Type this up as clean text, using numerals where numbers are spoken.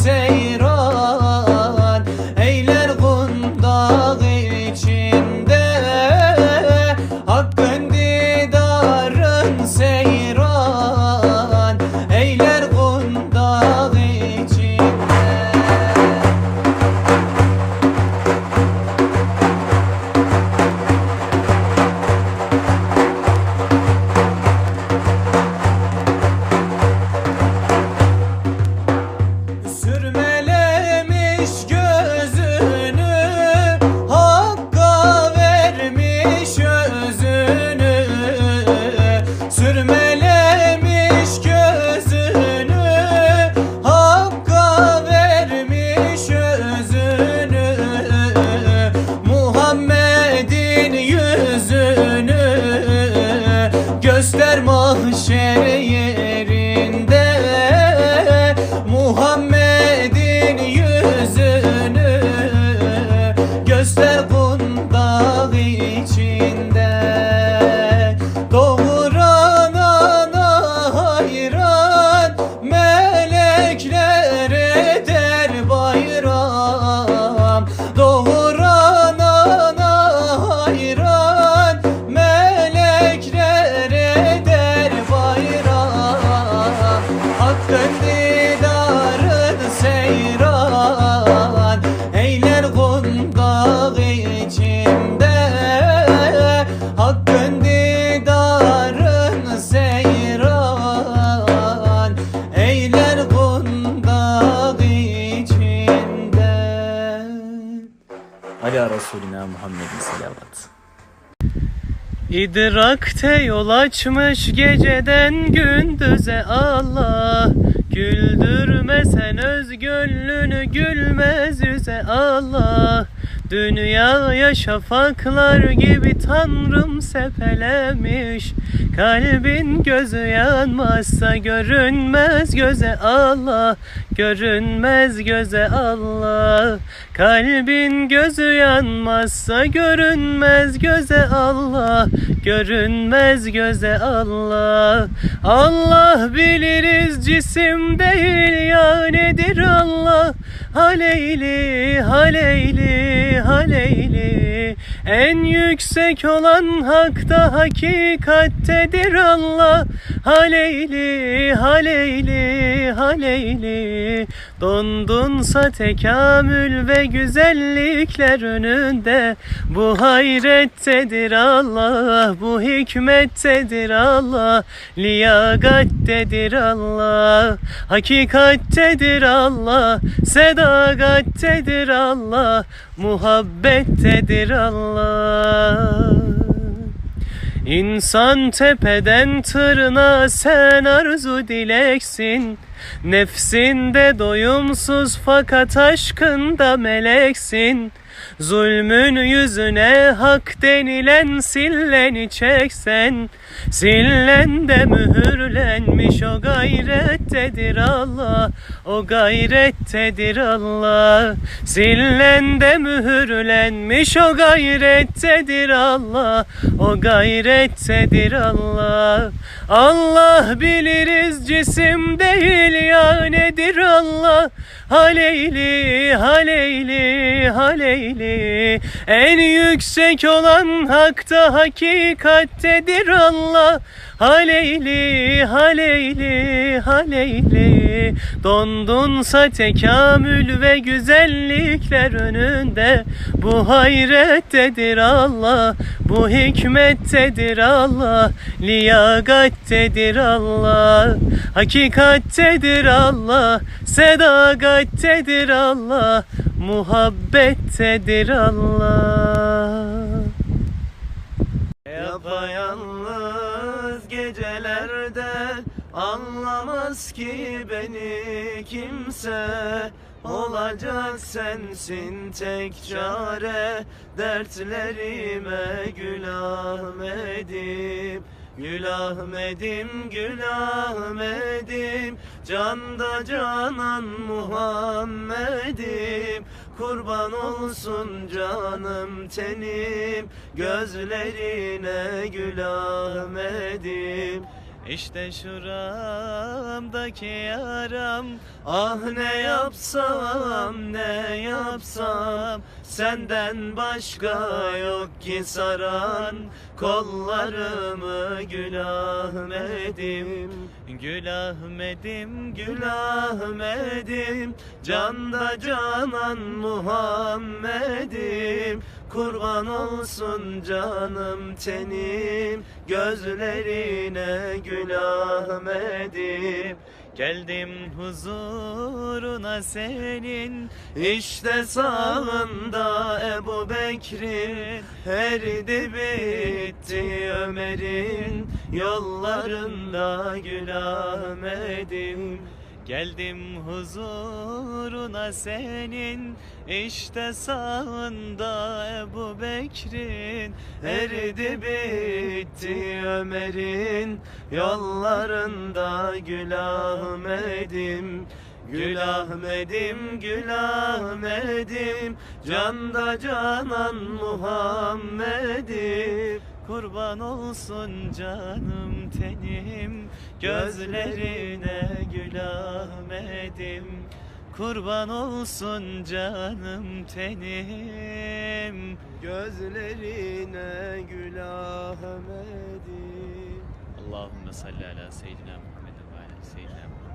seyran eyler kundak içinde. Hakkın didarın seyran eyler kundak içinde. Sürmelemiş gözünü, Hakk'a vermiş özünü. Sürmelemiş gözünü, Hakk'a vermiş özünü. Muhammed'in yüzünü göster mahşer yerinde. Muhammed'in yüzünü göster kundak içinde. Doğuran ana hayran, melekler eder bayram. Doğuran ana hayran, melekler eder bayram. Hakkın didarın seyran eyler kundak içinde. Hakkın didarın seyran eyler kundak içinde. Ala Resulina Muhammedin selavat. İdrakte yol açmış geceden gündüze Allah. Güldürmesen öz gönlünü gülmez yüze Allah. Dünyaya şafaklar gibi Tanrım sepelemiş. Kalbin gözü yanmazsa görünmez göze Allah. Görünmez göze Allah. Kalbin gözü yanmazsa görünmez göze Allah. Görünmez göze Allah. Allah biliriz cisim değil ya nedir Allah. Haleyli, haleyli, haleyli. En yüksek olan hakta hakikattedir Allah. Haleyli, haleyli, haleyli. Dondunsa tekamül ve güzellikler önünde. Bu hayrettedir Allah, bu hikmettedir Allah. Liyagattedir Allah, hakikattedir Allah. Sedagattedir Allah, muhabbettedir Allah. İnsan tepeden tırnağa sen arzu dileksin. Nefsinde doyumsuz fakat aşkında meleksin. Zulmün yüzüne hak denilen silleni çeksen. Sillende mühürlenmiş o gayrettedir Allah. O gayrettedir Allah. Sillende mühürlenmiş o gayrettedir Allah. O gayrettedir Allah. Allah biliriz cisim değil ya nedir Allah. Haleyli, haleyli, haleyli. En yüksek olan hakta hakikattedir Allah. Haleyli, haleyli, haleyli. Dondunsa tekamül ve güzellikler önünde. Bu hayrettedir Allah, bu hikmettedir Allah. Liyagattedir Allah, hakikattedir Allah. Sedagattedir Allah, muhabbettedir Allah. Yapayalnız gecelerde anlamaz ki beni kimse. Olacak sensin tek çare, dertlerime gül Ahmet'im. Gül Ahmet'im, Gül Ahmet'im, canda canan Muhammed'im. Kurban olsun canım tenim, gözlerine Gül Ahmet'im. İşte şuramdaki yaram. Ah ne yapsam ne yapsam, senden başka yok ki saran. Kollarımı Gül Ahmet'im, Gül Ahmet'im, Gül Ahmet'im, canda canan Muhammed'im. Kurban olsun canım tenim, gözlerine Gül Ahmet'im. Geldim huzuruna senin, işte sağında Ebu Bekir'in. Eridi bitti Ömer'in, yollarında Gül Ahmet'im. Geldim huzuruna senin, işte sağında Ebu Bekir'in. Eridi bitti Ömer'in, yollarında Gül Ahmet'im. Gül Ahmet'im, Gül Ahmet'im, canda canan Muhammed'im. Kurban olsun canım tenim, gözlerine Gül Ahmet'im. Kurban olsun canım tenim, gözlerine Gül Ahmet'im. Allahümme salli ala seyyidina Muhammed ve ala seyyidina Muhammed.